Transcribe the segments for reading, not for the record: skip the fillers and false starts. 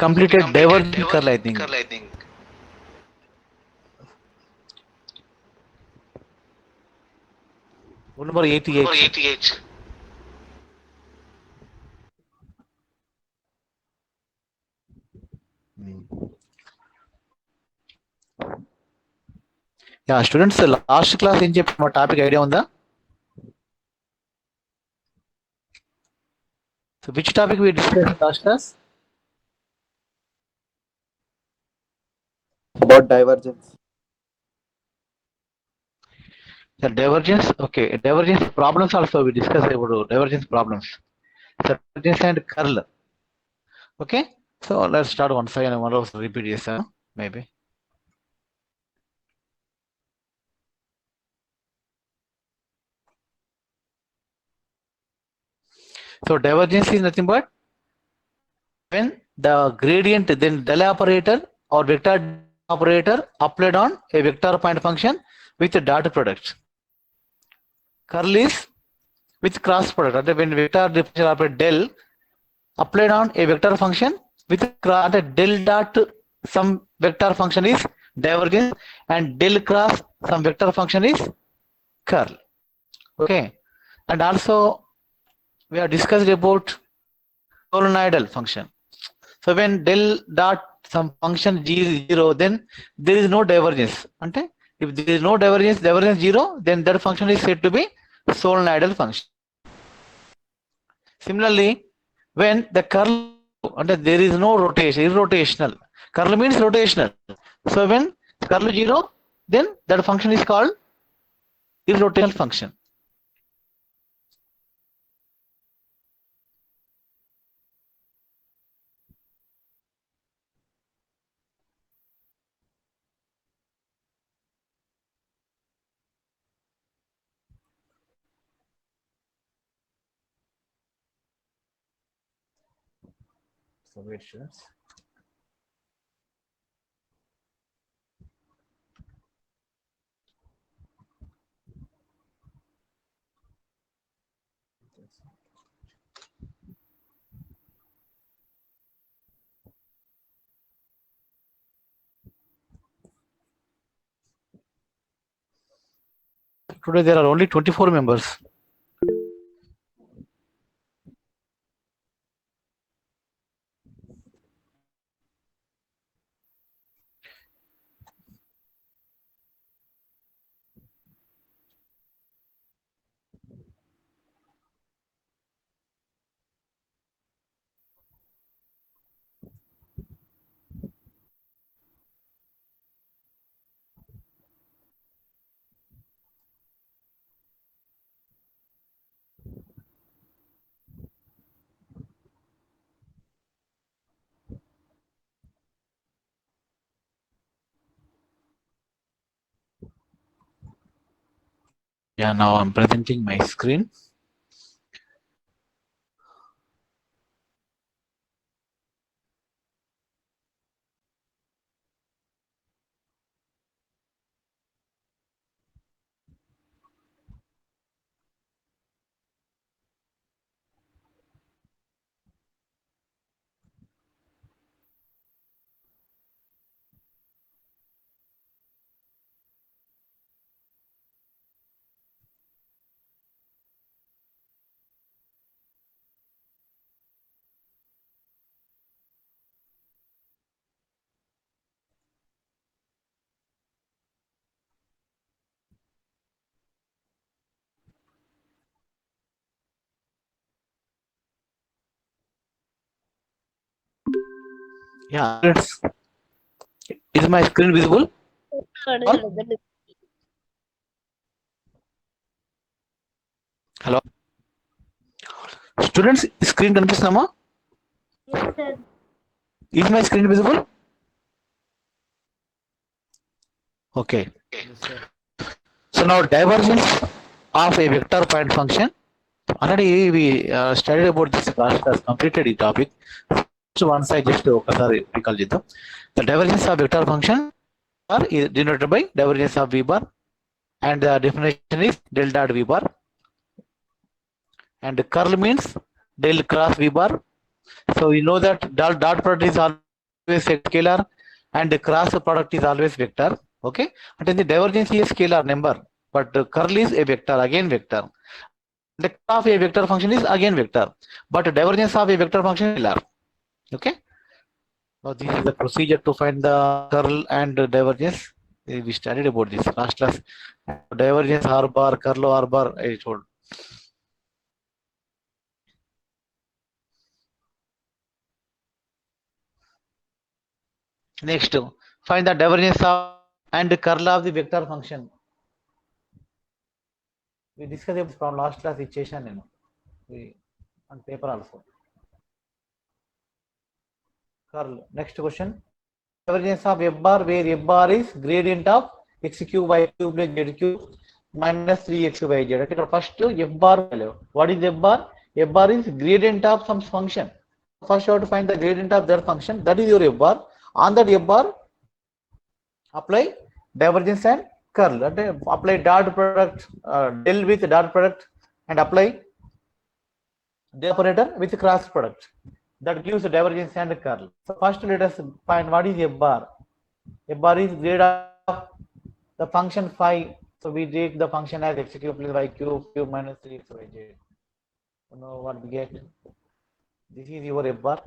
completed divergent curl, I think. Rule number 88. Yeah, students, last class in my topic idea on the. So which topic we discussed last class? About divergence. The divergence, okay, divergence problems also we discussed about divergence problems. So divergence and curl. Okay, so let's start once again. One of repeat this, maybe. So divergence is nothing but when the gradient, then del operator or vector operator applied on a vector point function with a dot product. Curl is with cross product. When vector differential operator del applied on a vector function with del dot some vector function is divergence and del cross some vector function is curl. Okay, and also we have discussed about solenoidal function. So when del dot some function g is 0, then there is no divergence. Okay? If there is no divergence, 0, then that function is said to be solenoidal function. Similarly, when the curl and there is no rotation, irrotational. Curl means rotational. So when curl 0, then that function is called irrotational function. So wait, students. Today there are only 24 members. Yeah, now I'm presenting my screen. Yeah, is my screen visible? Hello, students, screen కనిపిస్తున్నామా? Yes, sir. Is my screen visible? Okay. So now divergence of a vector point function. Already we studied about this last class, completed the topic. So once I just recall it. The divergence of vector function is denoted by divergence of v bar, and the definition is del dot v bar, and curl means del cross v bar. So you know that dot product is always a scalar and the cross product is always vector. Okay, and the divergence is a scalar number, but the curl is a vector, again vector. The curl of a vector function is again vector, but the divergence of a vector function is scalar. Okay, now this is the procedure to find the curl and the divergence. We studied about this last class. Divergence R bar, curl R bar, I told. Next, find the divergence of and the curl of the vector function. We discussed it from last class equation, on paper also. Curl. Next question. Divergence of f bar, where f bar is gradient of x cube y cube plus z cube minus 3x by z. Okay, first f bar value. What is f bar? F bar is gradient of some function. First you have to find the gradient of that function. That is your f bar. On that f bar, apply divergence and curl. Apply dot product, del with dot product, and apply the operator with cross product. That gives the divergence and curl. So first let us find what is f bar. F bar is grade of the function phi. So we take the function as x cube plus y cube minus 3x by z. You know what we get? This is your f bar.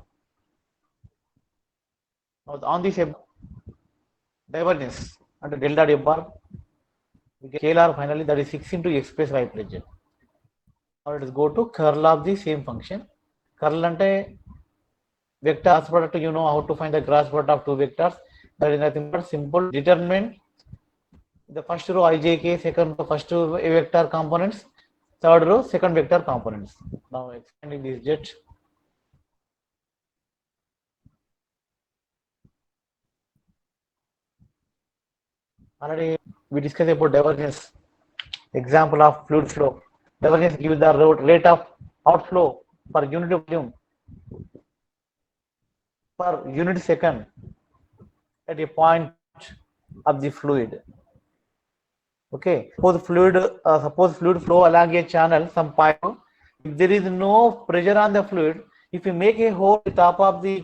Now on this f divergence under del dot f bar, we get scalar finally, that is 6 into x plus y plus z. Now let us go to curl of the same function. Curl ante vector cross product, you know how to find the cross product of two vectors. That is nothing but simple. Determine the first row ijk, second row first row a vector components, third row second vector components. Now expanding this jet. Already we discussed about divergence. Example of fluid flow. Divergence gives the rate of outflow per unit volume per unit second at a point of the fluid. Okay, suppose fluid flow along a channel, some pipe. If there is no pressure on the fluid, if you make a hole at the top of the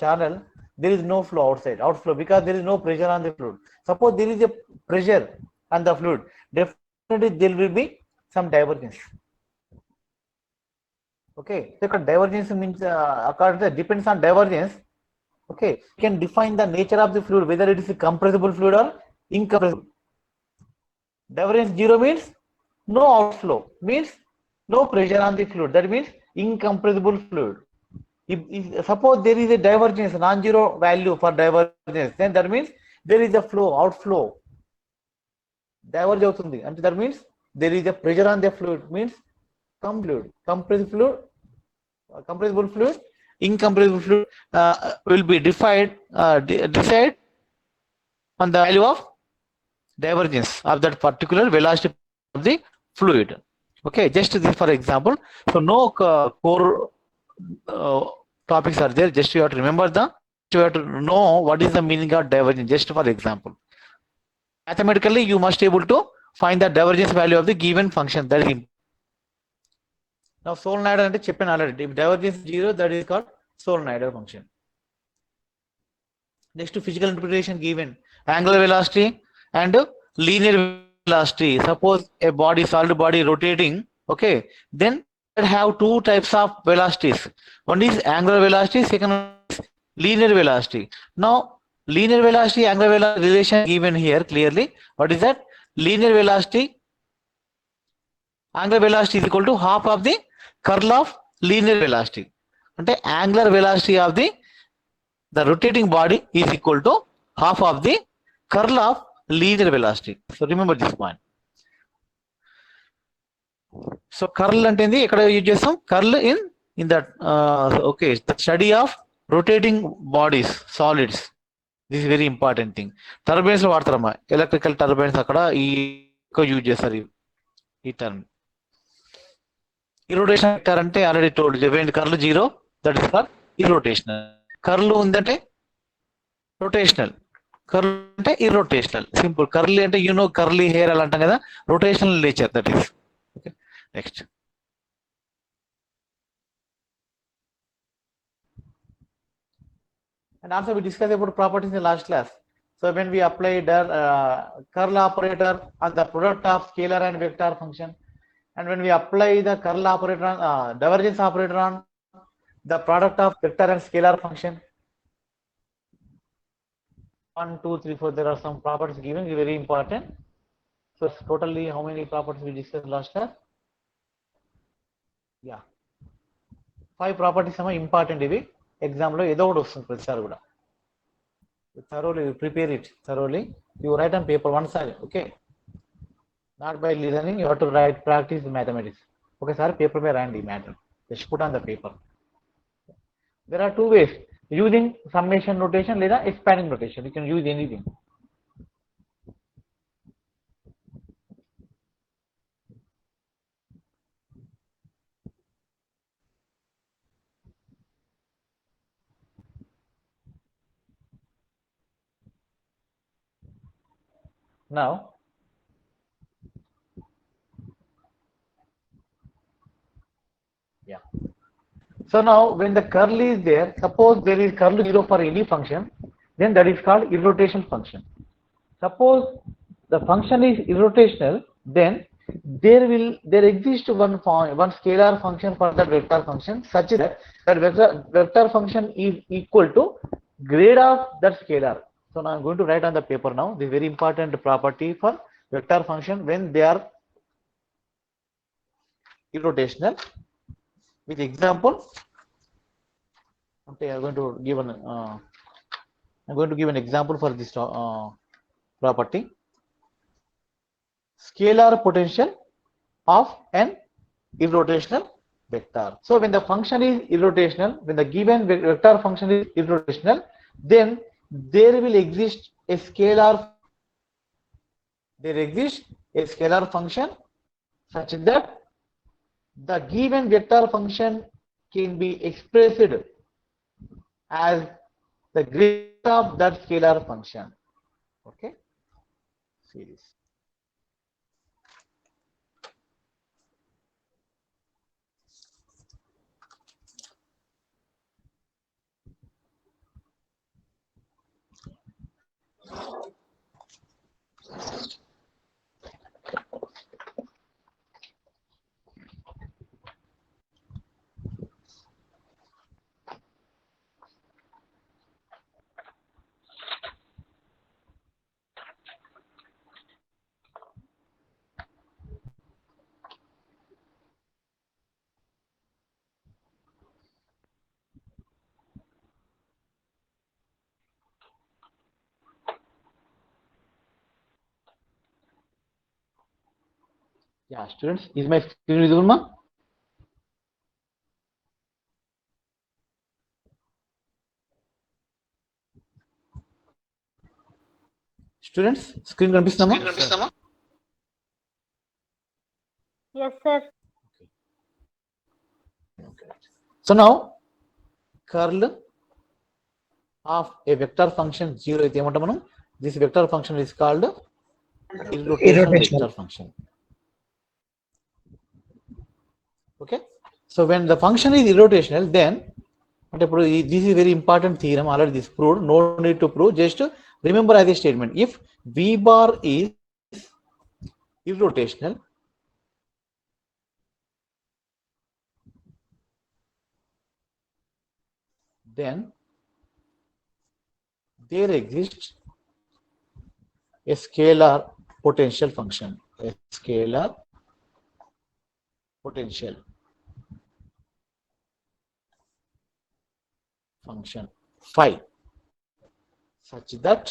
channel, there is no flow outflow, because there is no pressure on the fluid. Suppose there is a pressure on the fluid, definitely there will be some divergence. Okay, so divergence means according to depends on divergence. Okay, you can define the nature of the fluid, whether it is a compressible fluid or incompressible. Divergence 0 means no outflow, means no pressure on the fluid. That means incompressible fluid. If suppose there is a divergence, non-zero value for divergence, then that means there is a flow, outflow. Diverge outundi. And that means there is a pressure on the fluid, means compressible fluid, incompressible fluid will be decide on the value of divergence of that particular velocity of the fluid. Okay, just this for example. So no core topics are there. Just you have to remember you have to know what is the meaning of divergence. Just for example, mathematically you must be able to find the divergence value of the given function. That is important. Now solenoidal ante cheppanu already. If divergence 0, that is called solenoidal function. Next to physical interpretation given angular velocity and linear velocity. Suppose a body, solid body rotating, okay, then it have two types of velocities. One is angular velocity, second is linear velocity. Now linear velocity, angular velocity relation given here clearly. What is that? Linear velocity, angular velocity is equal to half of the curl of linear velocity. Ante angular velocity of the rotating body is equal to half of the curl of linear velocity. So remember this point. So curl ante ekkada use chestam, curl in that okay, the study of rotating bodies, solids. This is very important thing. Turbines lo vaadtarama, electrical turbines akkada use chesaru ee term. Irrotational vector ante already told you, when curl 0, that is for irrotational. Curl undante rotational. Curl ante irrotational. Simple. Curly ante you know curly hair ala antam kada, rotational nature, that is. Okay. Next. And also we discussed about properties in the last class. So when we apply the curl operator on the product of scalar and vector function, and when we apply the curl operator on divergence operator on the product of vector and scalar function, 1, 2, 3, 4, there are some properties given, very important. So totally how many properties we discussed last class? Yeah, 5 properties are important. Exam lo edo okati vastund thoroughly prepare it thoroughly. You write on paper one side, okay? Not by listening, you have to write, practice mathematics. Okay, sir, paper by randi matter. Just put on the paper. There are 2 ways. Using summation notation or expanding notation. You can use anything. Now, yeah. So now when the curl is there, suppose there is curl 0 for any function, then that is called irrotational function. Suppose the function is irrotational, then there exists one scalar function for that vector function such that vector function is equal to grade of that scalar. So now I'm going to write on the paper now. This is very important property for vector function when they are irrotational. With example, okay, I'm going to give an example for this property. Scalar potential of an irrotational vector. So when the function is irrotational, when the given vector function is irrotational, then there will exist a scalar. There exists a scalar function such that the given vector function can be expressed as the grade of that scalar function. Okay, see this. Yeah, students, is my screen visible, ma? Students, screen కనిపిస్తుందమ్మా? Yes, sir. Okay. So now curl of a vector function 0 అయితే ఏమంటాం మనం? This vector function is called irrotational vector function. Okay. So when the function is irrotational, then this is very important theorem. Already this proved. No need to prove. Just remember as a statement. If v bar is irrotational, then there exists a scalar potential function. A scalar potential function phi such that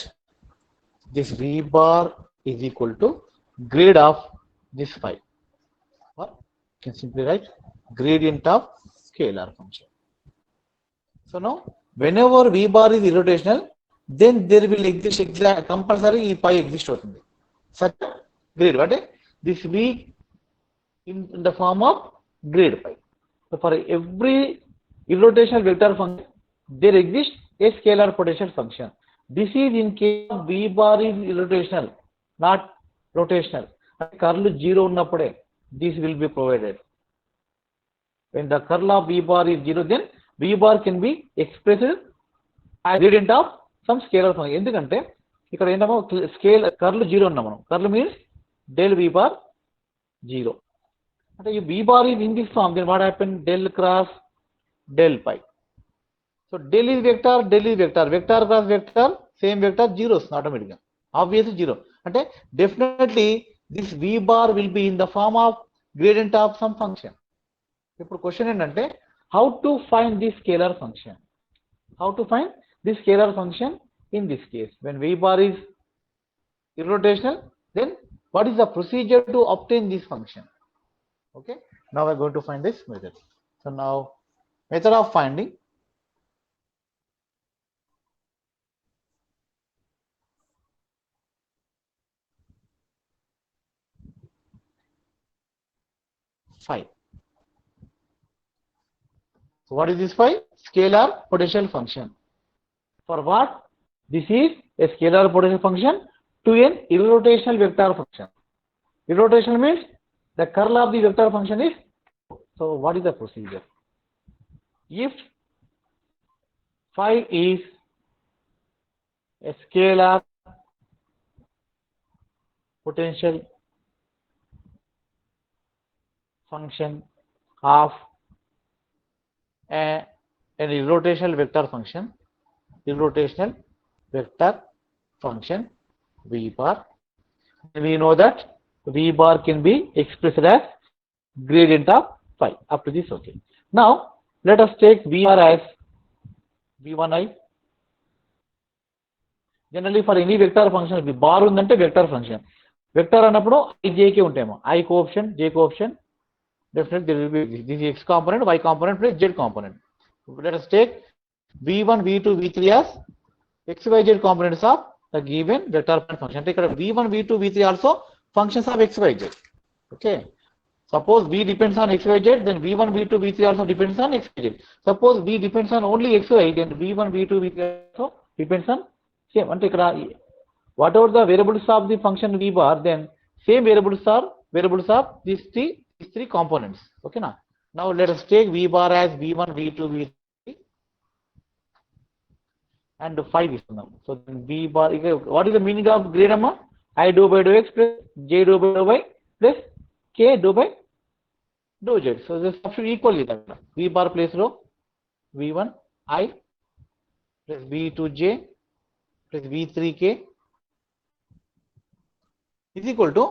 this v bar is equal to grade of this phi, or you can simply write gradient of scalar function. So now whenever v bar is irrotational, then there will exist compulsory phi exist outundi such grade what this v in the form of grade phi. So for every irrotational vector function there exists a scalar potential function. This is in case of v bar is irrotational, not rotational. Curl 0 ఉన్నప్పుడే this will be provided. When the curl of v bar is 0, then v bar can be expressed gradient of some scalar function. ఎందుకంటే ఇక్కడ ఏంటమో scale curl 0 ఉన్నాం మనం. Curl means del v bar 0. అంటే ఈ v bar is in this form, then what happened? Del cross del pi. So del is vector, vector cross vector, same vector, zeros automatically. Obviously 0. అంటే definitely this v bar will be in the form of gradient of some function. ఇప్పుడు question ఏంటంటే how to find this scalar function? How to find this scalar function in this case? When v bar is irrotational, then what is the procedure to obtain this function? Okay, now we're going to find this method. So now method of finding. Phi. So what is this phi? Scalar potential function. For what? This is a scalar potential function to an irrotational vector function. Irrotational means the curl of the vector function is. So what is the procedure? If phi is a scalar potential function of an irrotational vector function, v bar, we know that v bar can be expressed as gradient of phi. Up to this, okay. Now let us take v bar as v1i. Generally for any vector function, v bar undante vector function. Vector అన్నప్పుడు i j k ఉంటాయేమో, i coefficient, j coefficient. Definitely there will be this x component, y component plus z component. Let us take v1, v2, v3 as x, y, z components of the given vector point function. Take v1, v2, v3 also functions of x, y, z. Okay. Suppose v depends on x, y, z, then v1, v2, v3 also depends on x, y, z. Suppose v depends on only x, y, then v1, v2, v3 also depends on same. And take whatever the variables of the function v bar, then same variables of these three components. Okay, now let us take v bar as v1, v2, v3 and 5 is now. So then v bar, what is the meaning of gradient? I dou by dou x plus j dou by dou y plus k dou by dou z. So this substitute equally that v bar place row v1 I plus v2 j plus v3 k is equal to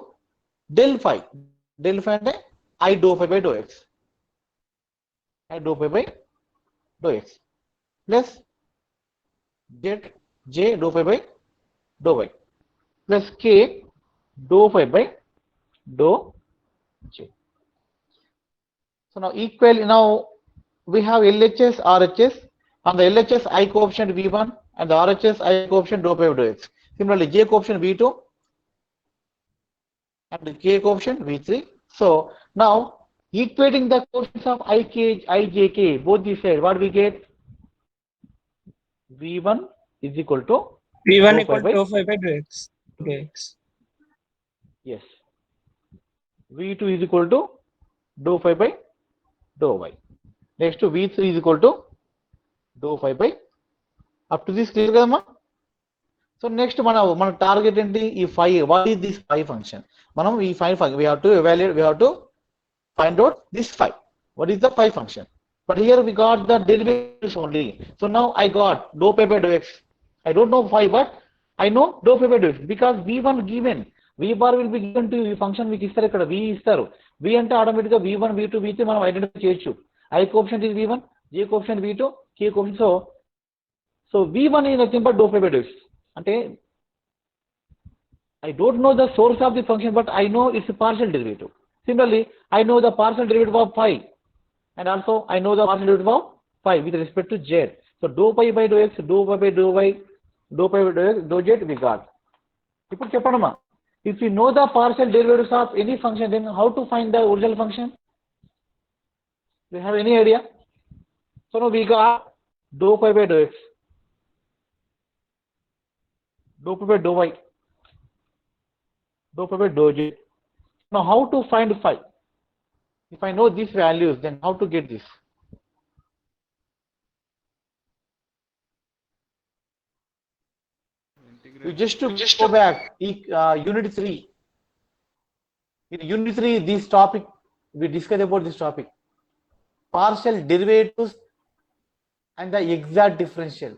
del phi. Del phi అంటే I dou phi by dou x. I dou phi by dou x plus j dou phi by dou y plus k dou phi by dou j. So now now we have LHS, RHS. On the LHS I coefficient v1 and the RHS I coefficient dou phi by dou x. Similarly j coefficient v2 and the k coefficient v3. So now equating the coefficients of I, j, k, both these sides, what we get? v1 is equal to v1 equal to dou phi by dou x. Yes. v2 is equal to dou phi by dou y. Next to v3 is equal to dou phi by. Up to this clear kadamma? So next మన target ఏంటి? ఈ phi. What is this phi function? మనం ఈ phi function we have to evaluate, we have to find out this phi. What is the phi function? But here we got the derivatives only. So now I got dou phi by dou x. I don't know phi, but I know dou phi by dou x because v1 given, v bar will be given to ఈ function మీకు ఇస్తారు, ఇక్కడ v ఇస్తారు. v అంటే automatic గా v1, v2, v3 మనం identify చేయొచ్చు. I coefficient is v1, j coefficient v2, k coefficient. So v1 is nothing but dou phi by dou x. అంటే I don't know the source of the function, but I know its partial derivative. Similarly, I know the partial derivative of phi, and also I know the partial derivative of phi with respect to z. So dou pi by dou x, dou pi by dou y, dou pi by dou x, dou z we got. ఇప్పుడు చెప్పండమ్మా, if you know the partial derivatives of any function, then how to find the original function? Do you have any idea? So now we got dou pi by dou x, dou pi by dou y, dou pi by dou z. Now how to find phi? If I know these values, then how to get this? You just to go back, unit 3. In unit 3, this topic, we discuss about this topic. Partial derivatives and the exact differential.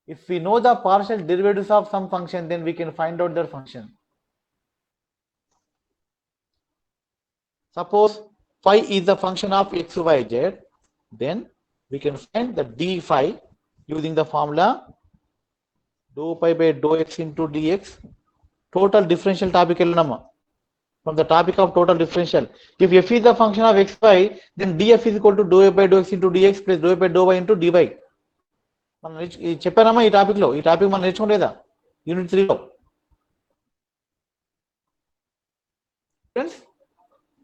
If we know the partial derivatives of some function, then we can find out their function. Suppose phi is the function of x, y, z, then we can find the d phi using the formula dou pi by dou x into dx. Total differential topic from the topic of total differential. If f is the function of x, y, then df is equal to dou f by dou x into dx plus dou f by dou y into dy. మనం చెప్పానమ్మా ఈ topic లో, ఈ topic మనం నేర్చుకోలేదా unit 3 లో?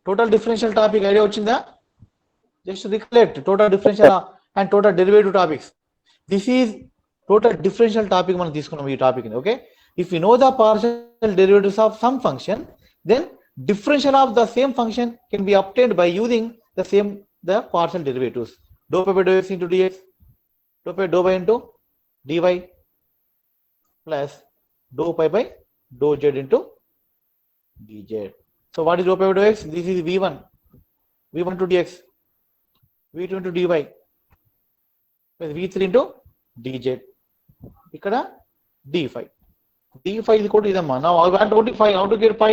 Total differential topic idea వచ్చిందా? Just recollect total differential and total derivative topics. This is total differential topic మనం తీసుకున్నాం ఈ టాపిక్ ని. Okay, if you know the partial derivatives of sum function, then differential of the same function can be obtained by using the partial derivatives. Dou pi by dou x into dx, dou pi dou y into dy plus dou pi by dou z into dz. So what is dou pi by dou x? This is v1 into dx, v2 into dy plus v3 into dz. ఇక్కడ d phi is equal to idamma. Now I want to find how to get phi.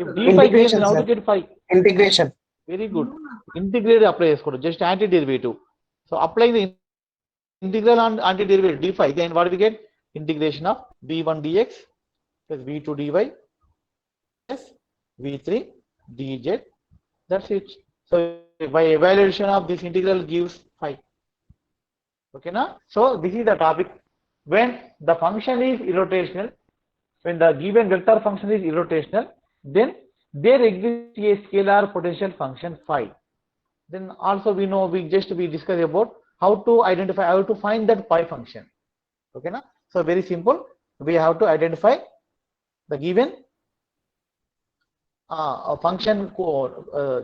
If d phi gives, then how to get phi? Integration. Very good. Integrate apply చేసుకోవడం, just antiderivative. So applying the integral on antiderivative d phi, then what do we get? Integration of v1 dx plus v2 dy plus v3 dz. That's it. So by evaluation of this integral gives phi. Okay, na? So this is the topic. When the function is irrotational, when the given vector function is irrotational, then there exists a scalar potential function phi. Then also we know, we discuss about how to identify, how to find that phi function. Okay, na? So very simple. We have to identify the given function,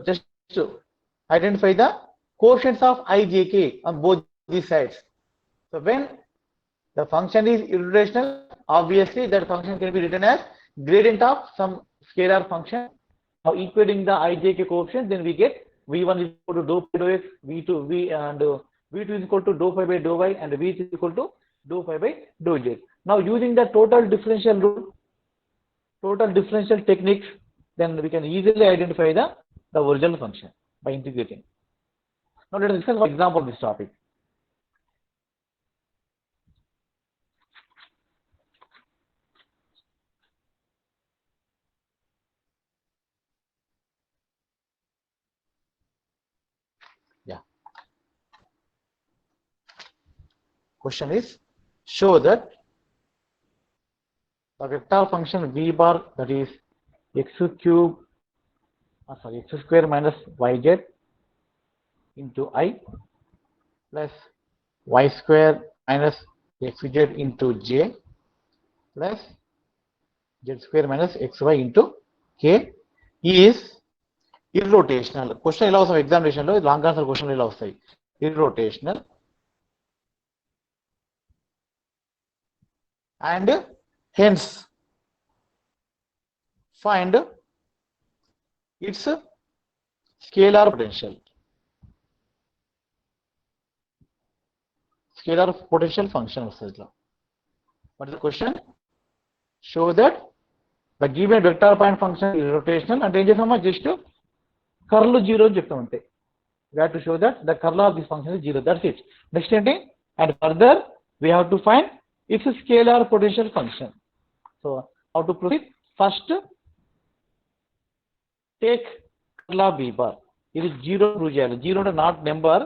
just to identify the coefficients of I, j, k on both these sides. So when the function is irrotational, obviously that function can be written as gradient of some scalar function. Now equating the I, j, k coefficients, then we get v1 is equal to dou pi dou x, v2 is equal to dou pi by dou y, and v3 is equal to dou pi by dou z. Now using the total differential rule, total differential techniques, then we can easily identify the original function by integrating. Now let us discuss one example of this topic. Yeah. Question is, show that the vector function v bar, that is x square minus yz into I plus y square minus xz into j plus z square minus xy into k is irrotational. Question ఇలా వస్తాయి examination లో, long answer question ఇలా వస్తాయి. Irrotational and hence find its scalar potential. Scalar potential function వస్తుంది. What is the question? Show that the given vector point function is rotational, and ఏం చేస్తామా, just curl 0 అని చెప్తాం అంతే. We have to show that the curl of this function is 0. That's it. Next thing, and further we have to find its scalar potential function. So how to proceed? First take curl of v bar. ఇది 0 prove చేయాలి. 0 అంటే not number,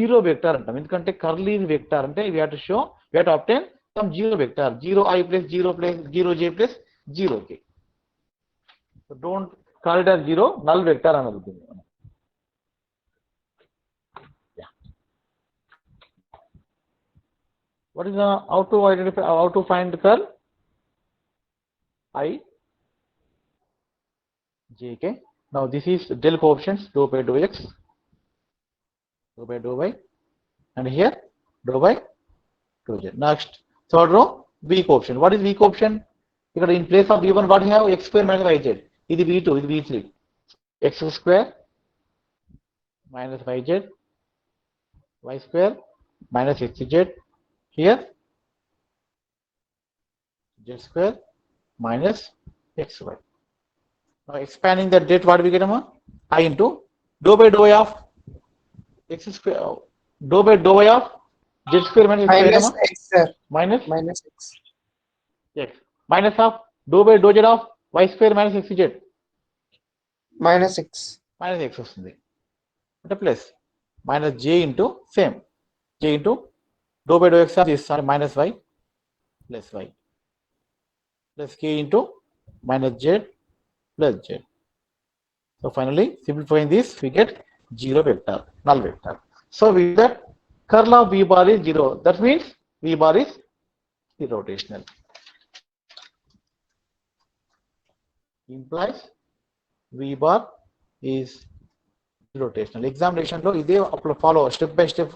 0 vector అంటాం. ఎందుకంటే curl is vector అంటే we have to show, we have to obtain some 0 vector, 0i plus 0j plus 0k. So don't call it as 0, null vector అని అడుగుతుంది. What is the, how to identify, how to find the curl? I, j, k. Now this is del coefficients, dou by dou x, dou by dou y, and here dou by 2z. Next, third row, weak option. What is weak option? Because in place of v1, what we have? X square minus yz. This is v2, this is v3. X square minus yz, y square minus xz. Here, z square minus xy. Now expanding that date, what we get? I into dou by dou y of x square, dou by dou y of z square minus x Minus square, x, sir. minus Minus x. x minus of dou by dou z of y square minus xz Minus x. minus x వస్తుంది అంటే plus minus j into same j into dou by dou x of this minus y plus y plus k into minus z plus z. So finally simplifying this we get 0 vector, null vector. So with that curl of v bar is 0. That means v bar is irrotational. Implies v bar is irrotational. Examination లో ఇదే అప్పుడు follow step by step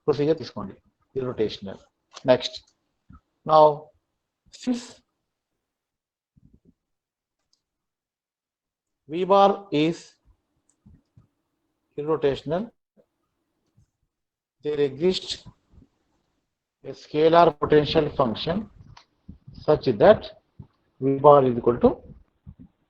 procedure తీసుకోండి. Irrotational. Next. Now since v bar is irrotational, there exists a scalar potential function such that v bar is equal to,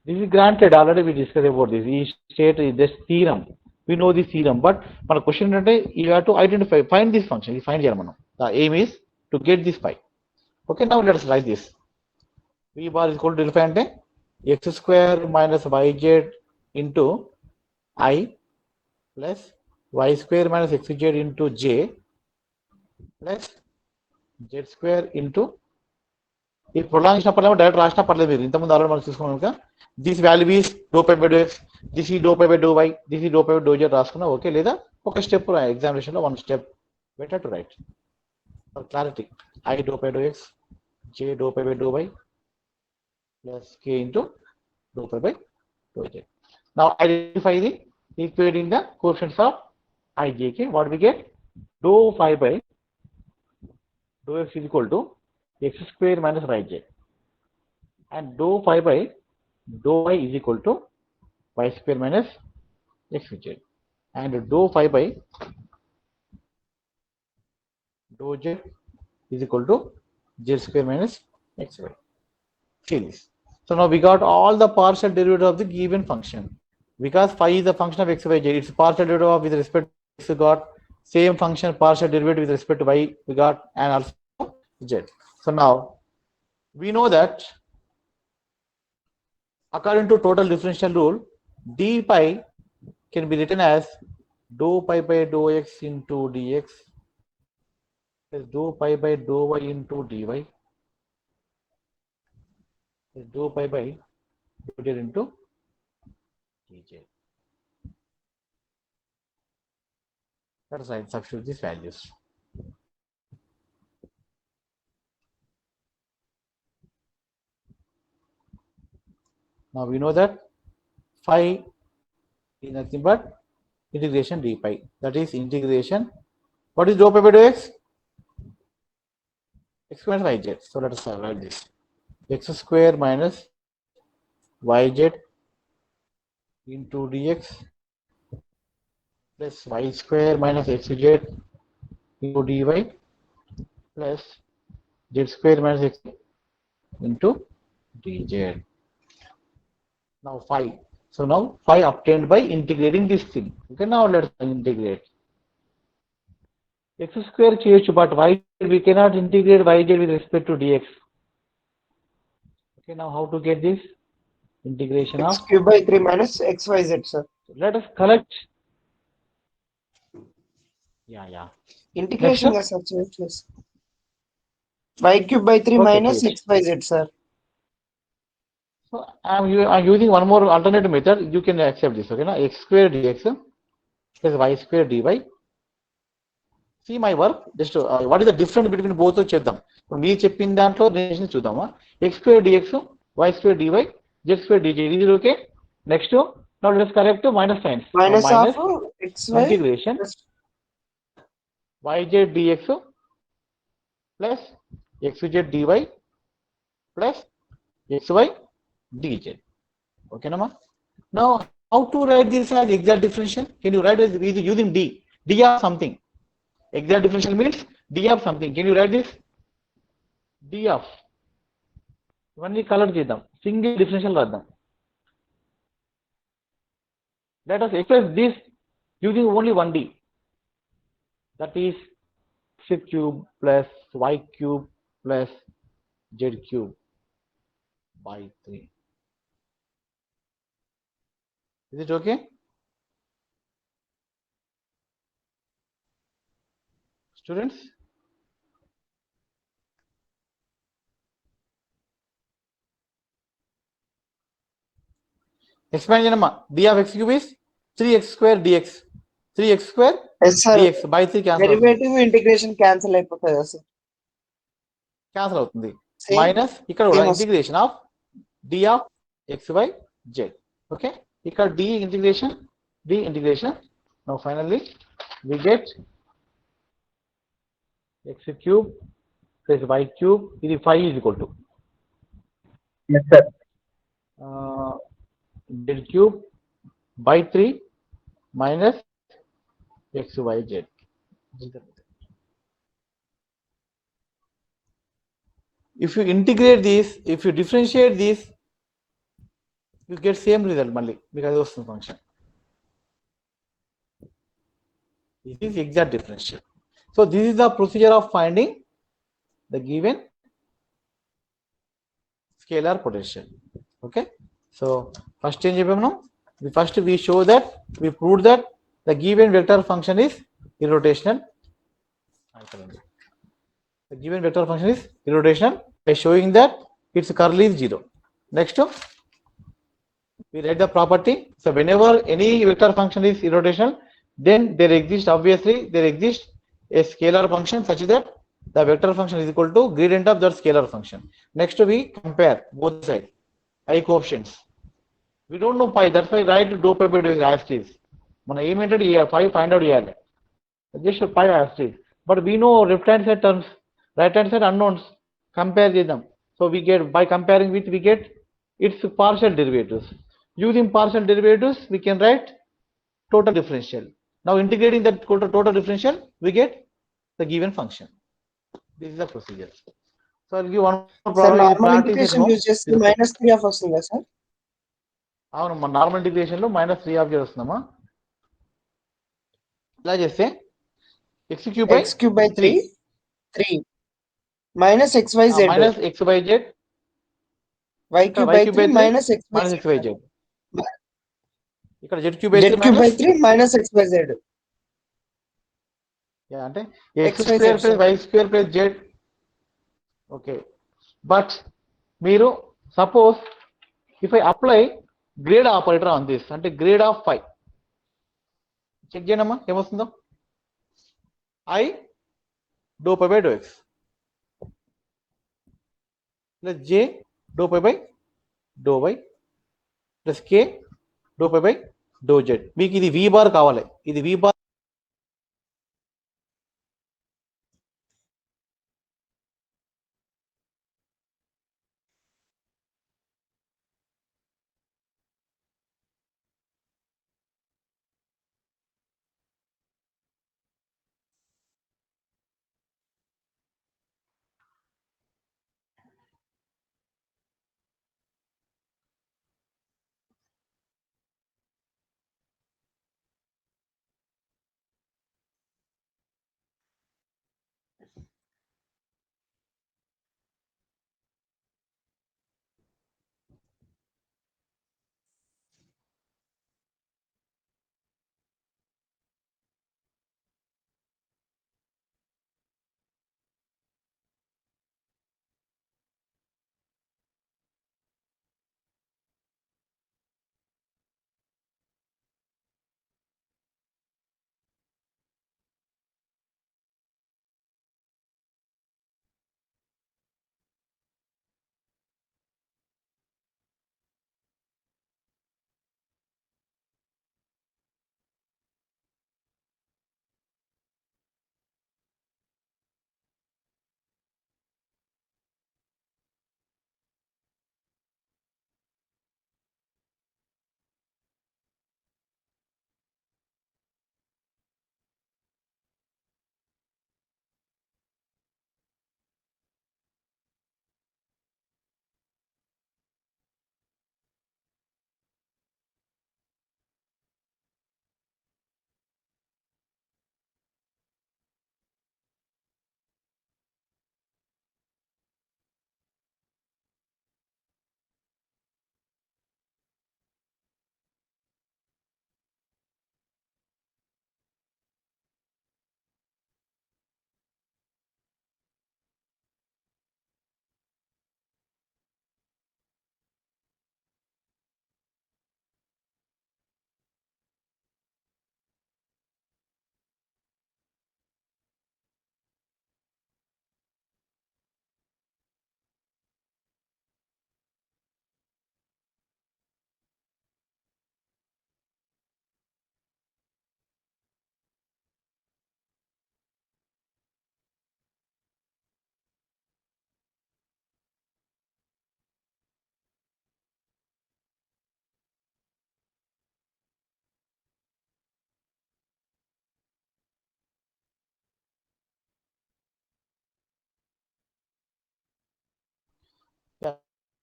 this is granted, already we discussed about this. We state this theorem. We know this theorem, but మన question అంటే you have to identify, find this function. We find చేయాలి మనం. The aim is to get this phi. Okay, now let us write this. V bar is equal to define అంటే x square minus yz into I plus y square minus xz into j plus z square into ఈ prolong చేసినప్పుడు direct రాసినా పర్లేదు. మీరు ఇంతకుముందు already మనం చూసుకున్నాం. This value is doe phi by do x, this ఈ doe phi by doe y, this ఈ doe phi by doe z రాసుకున్నా ఓకే. లేదా ఒక స్టెప్ ఎగ్జామినేషన్ లో 1 step better to write for clarity. I doe phi doe x, j doe phi by doe y plus k into doe phi by doe z. Now identify the equating the coefficients of I J K. What we get? Do phi by do x is equal to x square minus yz and dou phi by dou y is equal to y square minus xz and dou phi by dou z is equal to z square minus xy. See this. So now we got all the partial derivative of the given function. Because phi is a function of x y z, its partial derivative of with respect to x we got, same function partial derivative with respect to y we got, and also z. So now we know that according to total differential rule, d pi can be written as dou pi by dou x into dx plus dou pi by dou y into dy plus dou pi by dou z into dz. That's right, substitute these values. Now we know that phi is nothing but integration d pi. That is integration. What is dou pi by dou x? X square minus yz. So let us write this. X square minus yz into dx plus y square minus xz into dy plus z square minus x into dz. Now phi. So now phi obtained by integrating this thing. Okay, now let's integrate. X square చేయొచ్చు, but y we cannot integrate yz with respect to dx. Okay, now how to get this integration X of cube by 3 minus xyz, sir. let us collect. Yeah. Integration Next, sir. Yes. Y cube by 3 Okay, minus great. xyz, sir. So I'm using one more alternative method. You can accept this. Okay, now x square dx plus y square dy. See my work. Just what is the difference between both చేద్దాం. ఇప్పుడు మీరు చెప్పిన దాంట్లో relation చూద్దామా. x square dx, y square dy, z square dz. Is it okay? Next, now let us correct to minus signs. Minus Now, of xy integration plus yz dx plus xz dy plus xy dz. Okay, Nama? Now, how to write this as exact differential? Can you write it using d? D of something. Exact differential means d of something. Can you write this? D of. ఇవన్నీ colour చేద్దాం single differential రాద్దాం let us express this using only one d, that is x cube plus y cube plus z cube by 3. Is it okay? Students? Expansion d of x cube is 3x square dx. 3x square Yes, sir. dx by 3 cancel Derivative integration cancel అయిపోతుంది కదా sir. Cancel అవుతుంది Same. Minus ఇక్కడ కూడా Same integration of d of xy z. Okay, ఇక్కడ d integration now finally we get x cube plus y cube ఇది 5 is equal to Yes, sir. z cube by 3 minus xyz. If you integrate this, if you differentiate this, you get same result మళ్ళీ because of the function. This is exact differential. So this is the procedure of finding the given scalar potential. Okay, so first change we show that we proved that the given vector function is irrotational. The given vector function is irrotational by showing that its curl is 0. Next, we write the property. So whenever any vector function is irrotational, then there exists a scalar function such that the vector function is equal to gradient of that scalar function. Next, we compare both sides, I coefficients. We don't know pi, that's why write dou pi by dou x as is. మన ఏమేంటంటే pi find out చేయాలి, just pi as is. But we know left hand side terms, right hand side unknowns, compare చేద్దాం. So we get, by comparing with, we get its partial derivatives. Using partial derivatives, we can write total differential. Now integrating that total differential, we get the given function. This is the procedure. So I'll give one more Sir, problem. normal integration use చేస్తే -3 of వస్తుంది కదా sir? అవును, మన normal integration లో -3 of చేస్తున్నామా? ఇలా చేస్తే x cube by 3 minus xyz minus xyz y cube by 3 minus xyz. ఇక్కడ z cube by 3 minus xyz. అంటే x square plus y square plus z. Okay, but మీరు suppose if I apply grade operator on this, అంటే grade of phi, check చేయనమ్మా ఏమొస్తుందో, I dou pi by dou x plus j dou pi by dou y plus k dou pi by dou z. మీకు ఇది v bar కావాలి, ఇది v bar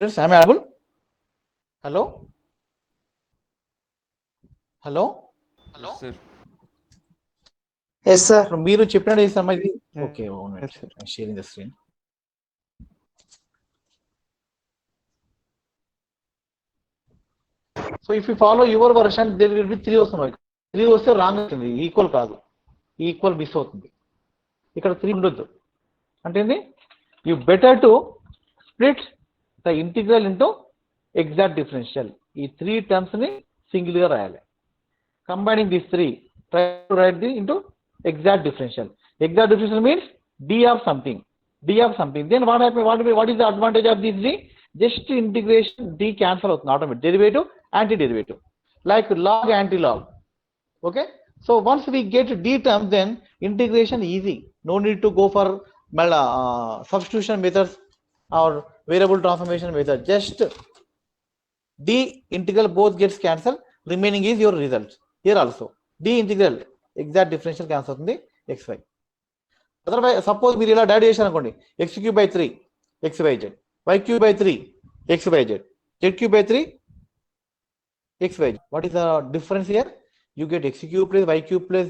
Students, am I audible? Hello? Hello? Yes, sir. Yes, sir. మీరు చెప్పినట్టు చేస్తామా ఇది? Yeah. Okay, one minute. Yes, sir. I'm sharing the screen. So if you follow your version, there will be 3 వస్తున్నాయి. 3 వస్తే wrong అవుతుంది, equal కాదు, equal miss అవుతుంది. ఇక్కడ 3 ఉండొద్దు. అంటే ఏంది? You better to split the integral into exact differential. ఈ 3 టర్మ్స్ ని సింగిల్ గా రాయాలి. Combining these 3, try to write the into exact differential. Exact differential means d of something, d of something. Then what happens? What is the advantage of this d? Just integration d cancel out automatic. Derivative, antiderivative, like log, anti-log. Okay. So once we get d term, then integration easy. No need to go for substitution methods or variable transformation method. Just d integral both gets cancelled. Remaining is your result. Here also d integral exact differential cancel అవుతుంది xy. Otherwise suppose మీరు ఇలా dad చేశారు అనుకోండి, x³ 3 xyz, y³ 3 xyz, z³ 3 xyz. What is the difference here? You get x³ plus y³ plus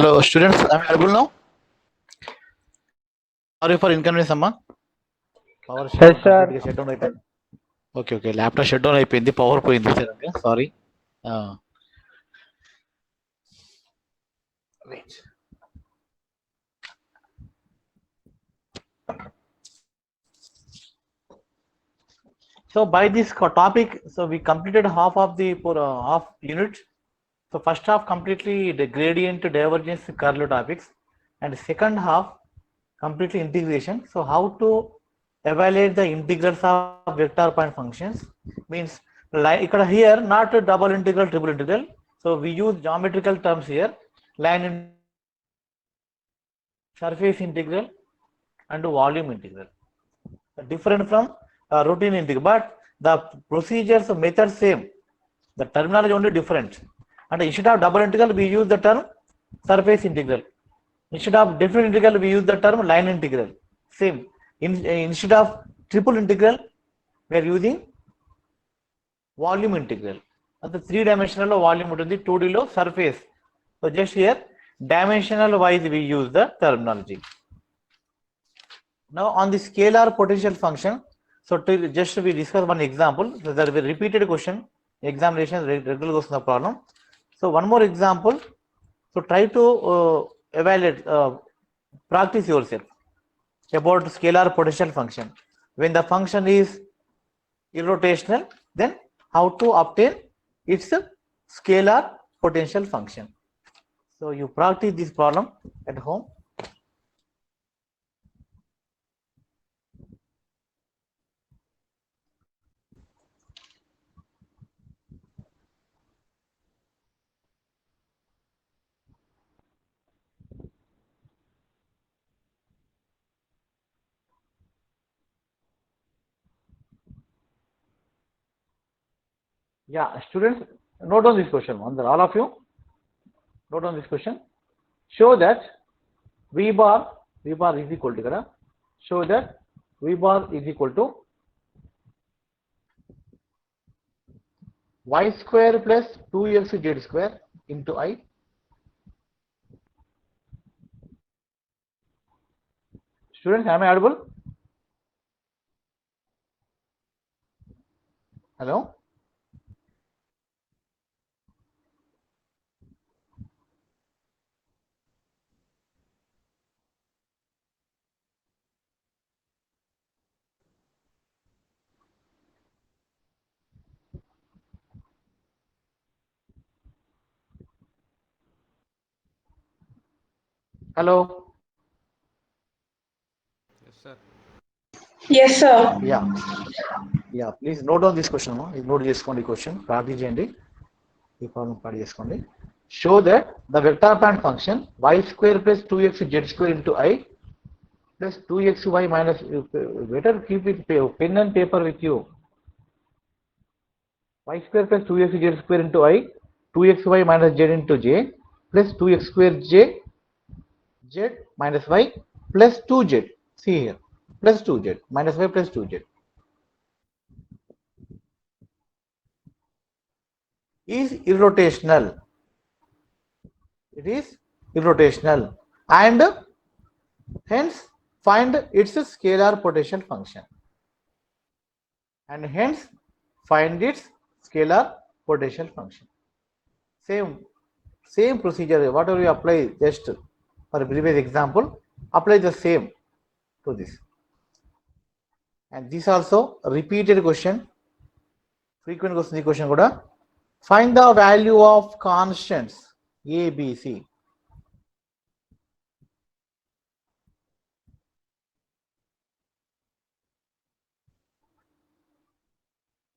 Hello, students. I'm available now. Sorry for inconvenience, Amma. Power shut down, completely shut down అయిపోయింది. Okay laptop shut down అయిపోయింది, power పోయింది sorry. So by this topic, so we completed half of the half unit. So first half completely the gradient, divergence, curl topics, and second half completely integration. So how to evaluate the integrals of vector point functions means like here not double integral, triple integral. So we use geometrical terms here, line surface integral and volume integral, different from routine integral, but the procedures method same, the terminology only different. And instead of double integral we use the term surface integral, instead of definite integral we use the term line integral, same. Instead of triple integral we are using volume integral. At the 3-dimensional volume ఉంటుంది, 2D లో surface. So just here dimensional wise we use the terminology. Now on the scalar potential function, so just we discuss one example. So there will be repeated question, examination regular goes the problem. So one more example. So try to evaluate, practice yourself about scalar potential function. When the function is irrotational, then how to obtain its scalar potential function. So you practice this problem at home. Yeah, students, note on this question. All of you, note on this question. Show that V bar is equal to, show that V bar is equal to y square plus 2xz square into I. Students, am I audible? Hello? Hello? Yes, sir. Yes, sir. Yeah, please note down this question. Note చేసుకోండి question. Practice చేయండి. ఈ problem పాడి చేసుకోండి. Show that the vector point function y square plus 2xz square into I plus 2xy minus, better keep it pen and paper with you. Y square plus 2xz square into I, 2xy minus z into j plus 2x square z minus y plus 2z. See here, plus 2z minus y plus 2z is irrotational. It is irrotational and hence find its scalar potential function. And hence find its scalar potential function. Same procedure. Whatever you apply just for a previous example, apply the same to this. And this also repeated question, frequent question kuda. Find the value of constants A, B, C.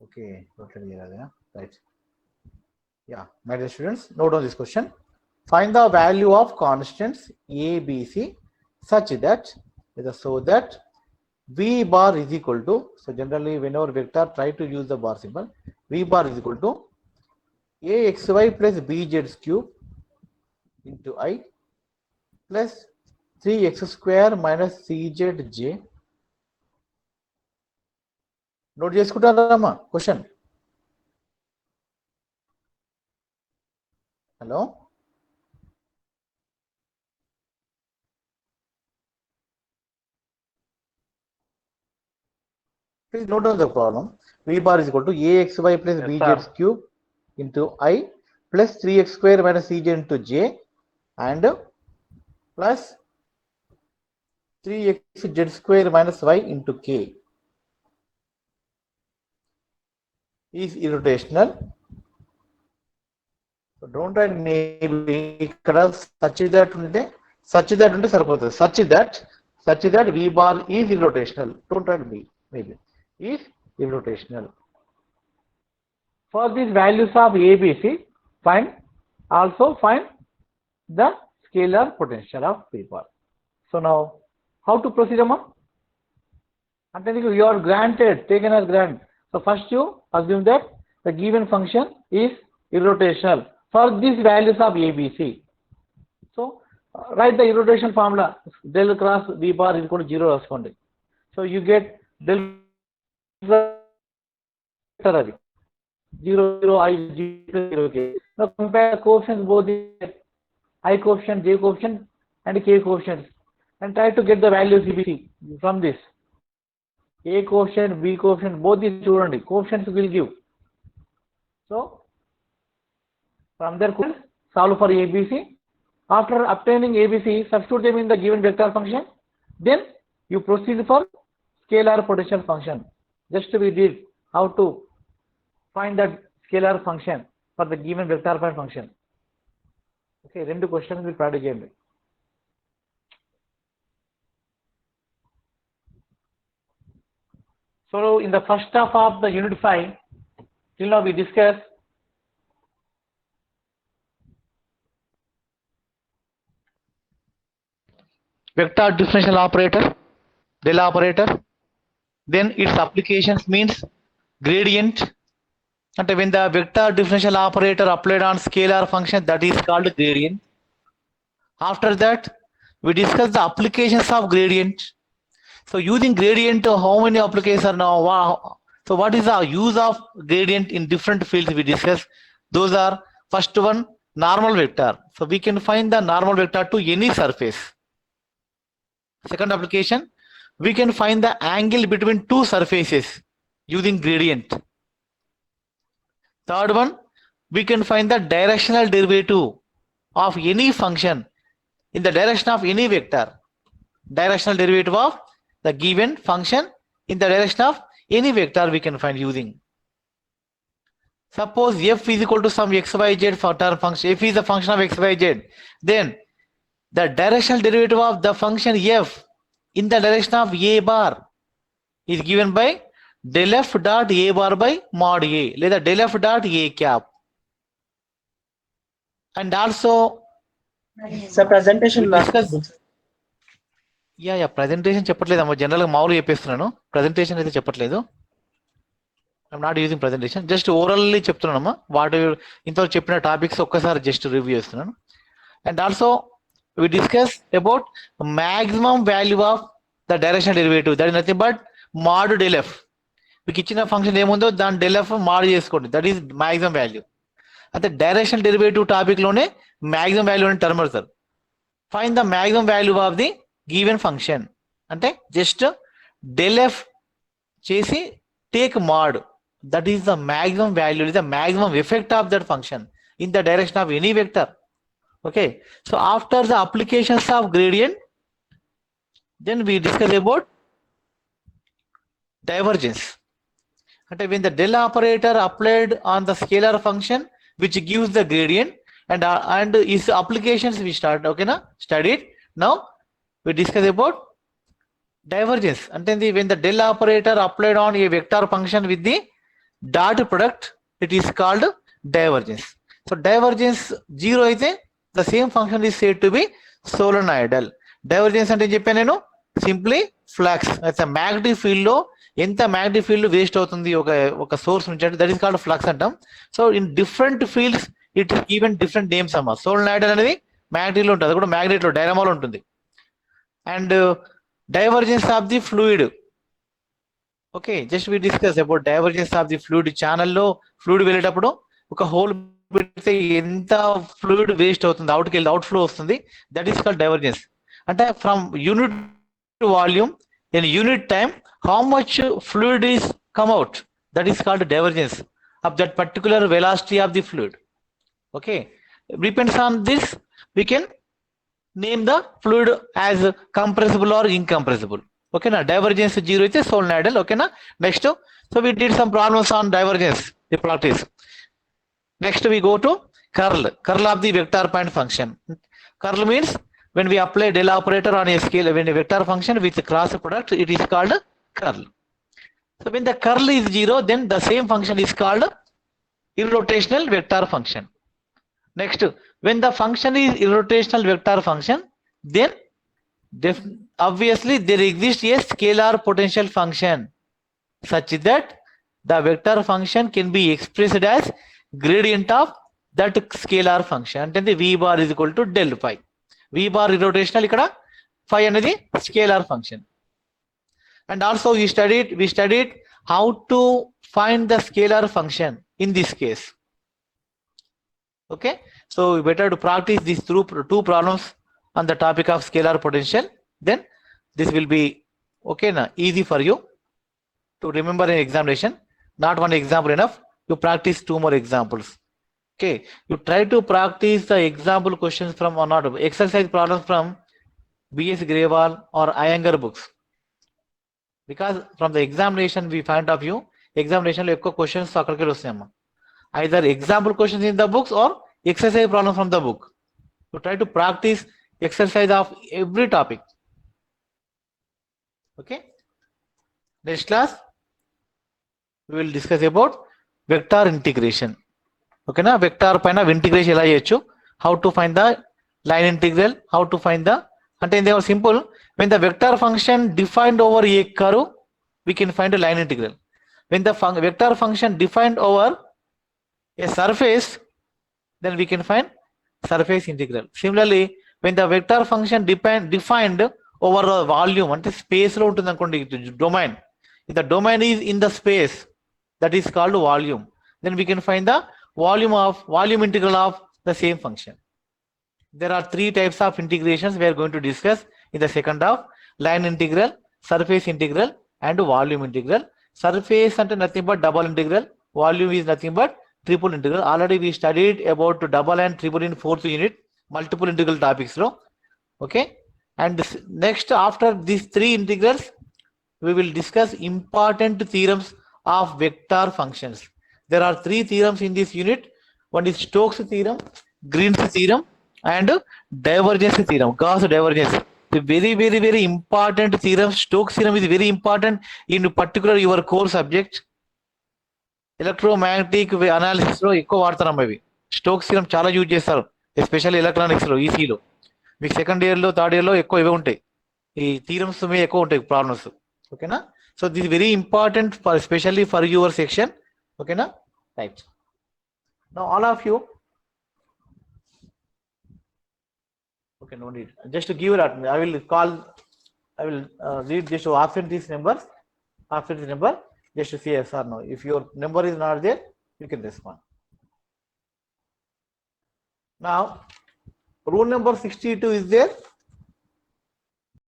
Okay, right. Yeah, my dear students, note on this question. Find the value of constants A, B, C such that so that V bar is equal to, so generally whenever vector try to use the bar symbol, V bar is equal to AXY plus BZ cube into I plus 3x square minus CZJ. Note చేసుకుంటారమ్మా question. Hello? Please note down the problem. V bar is equal to AXY plus Yes, BZ sir. cube into I plus 3x square minus CJ into J and plus 3xz square minus Y into K is irrotational. So don't write maybe ఇక్కడ such that ఉంటే సరిపోతుంది. such that V bar is irrotational. Don't write maybe is irrotational. For these values of ABC, also find the scalar potential of V bar. So now, how to proceed, Amma? You are taken as granted. So first you assume that the given function is irrotational for these values of ABC. So write the irrotation formula. Del cross V bar is equal to 0 raskondi. So you get del 0, 0, I, 0, K. Now compare coefficients both the I coefficient, J coefficient and K coefficients and try to get the values ABC from this. A coefficient, B coefficient, both these coefficients will give. So from there, solve for ABC. After obtaining ABC, substitute them in the given vector function. Then you proceed for scalar potential function. Just we did how to find that scalar function for the given vector point function. Okay, two questions will try again. So in the first half of the unit 5, till now we discussed vector differential operator, del operator, then its applications means gradient, and when the vector differential operator applied on scalar function, that is called gradient. After that, we discuss the applications of gradient. So using gradient, how many applications are now? Wow. So what is the use of gradient in different fields we discuss? Those are, first one, normal vector. So we can find the normal vector to any surface. Second application, we can find the angle between two surfaces using gradient. Third one, we can find the directional derivative of any function in the direction of any vector. Directional derivative of the given function in the direction of any vector we can find using. Suppose f is equal to some xyz for term function. F is a function of xyz. Then the directional derivative of the function f in the direction of a bar is given by del f dot a bar by mod a, లేదా del f dot a cap. And also Sir, presentation we discuss. Presentation చెప్పట్లేదమ్మా, జనరల్గా మామూలుగా చెప్పేస్తున్నాను. Presentation అయితే చెప్పట్లేదు. I'm not using presentation, just overall చెప్తున్నానమ్మా. వాటి ఇంతవరకు చెప్పిన టాపిక్స్ ఒక్కసారి జస్ట్ రివ్యూ చేస్తున్నాను. And also we discuss about maximum value of the directional derivative, that is nothing but mod del f. మీకు ఇచ్చిన ఫంక్షన్ ఏముందో దాని del f mod చేసుకోండి, దట్ ఈస్ మాక్సిమం వాల్యూ. అంటే డైరెక్షనల్ డెరివేటివ్ టాపిక్ లోనే maximum value అని term sir. Find the maximum value of the given function అంటే just del f చేసి take mod, that is the maximum value, is the maximum effect of that function in the direction of any vector. Okay, so after the applications of gradient, then we discuss about divergence. And when the del operator applied on the scalar function which gives the gradient and its applications we start, okay na, studied. Now we discuss about divergence. And then when the del operator applied on a vector function with the dot product, it is called divergence. So divergence 0 అయితే the same function is said to be solenoidal. Divergence అంటే చెప్పాను నేను, simply flux. Magnetic field లో ఎంత magnetic field waste అవుతుంది ఒక source నుంచి అంటే దట్ ఈస్ కాల్డ్ ఫ్లక్స్ అంటాం. So in different fields it even different names అమ్మా. సోలనాయిడల్ అనేది మ్యాగ్నెటిక్ లో ఉంటుంది, అది కూడా మ్యాగ్నెట్ లో డైనమోలో ఉంటుంది. And divergence of the fluid. Okay, just we discuss about divergence of the fluid. ఛానల్లో ఫ్లూయిడ్ వెళ్ళేటప్పుడు ఒక హోల్ పెడితే ఎంత ఫ్లూయిడ్ వేస్ట్ అవుతుంది, అవుట్కి వెళ్ళి అవుట్ ఫ్లో వస్తుంది, దట్ ఈస్ కాల్డ్ డైవర్జెన్స్. అంటే from unit volume in unit time how much fluid is come out. That is called divergence of that particular velocity of the fluid. Okay, depends on this we can name the fluid as compressible or incompressible. Okay, now divergence 0 is solenoidal. Okay, now next, so we did some problems on divergence, the practice. Next we go to curl of the vector point function. Curl means when we apply del operator on a scale, when a vector function with cross product, it is called curl. So when the curl is 0, then the same function is called irrotational vector function. Next, when the function is irrotational vector function, then obviously there exists a scalar potential function such that the vector function can be expressed as gradient of that scalar function. And then the v bar is equal to del phi. V bar irrotational ikkada, phi anedi scalar function. And also we studied how to find the scalar function in this case. Okay, so we better to practice these two problems on the topic of scalar potential. Then this will be okay na easy for you to remember in examination. Not one example enough. You practice 2 more examples. Okay, you try to practice the example questions from or not exercise problems from B.S. Grewal or Iyengar books. Because from the examination we find of you, examination lo ekko questions akkadiki vastayamma. Either example questions in the books or exercise problem from the book. So try to practice exercise of every topic. Okay. Next class we will discuss about vector integration. Okay na, vector paina integration ela cheyochu, how to find the line integral, how to find the, ante they are simple. When the vector function defined over a curve, we can find a line integral. When the vector function defined over a surface, then we can find surface integral. Similarly, when the vector function defined over a volume, ante space lo untundi anukondi, domain, if the domain is in the space, that is called volume, then we can find the volume integral of the same function. There are 3 types of integrations we are going to discuss in the second half: line integral, surface integral, and volume integral. Surface ante nothing but double integral, volume is nothing but triple integral. Already we studied about double and triple in 4th unit, multiple integral topics lo. Okay, and next after these 3 integrals we will discuss important theorems of vector functions. There are 3 theorems in this unit. One is Stokes theorem, Green's theorem, and divergence theorem, Gauss divergence. The very important theorem. Stokes theorem is very important in particular your core subject. Electromagnetic analysis లో ఎక్కువ వాడతారు అవి. Stokes theorem చాలా use చేస్తారు, especially electronics లో, ఈసీలో. మీకు second year లో third year లో ఎక్కువ ఇవే ఉంటాయి, ఈ థియరమ్స్ మీద ఎక్కువ ఉంటాయి ప్రాబ్లమ్స్. ఓకేనా, so this very important for especially for your section. ఓకేనా, right. Now all of you, okay, no need, just to give it, I will read, just to absent this number, just to say yes or no. If your number is not there, you can respond. Now rule number 62 is there.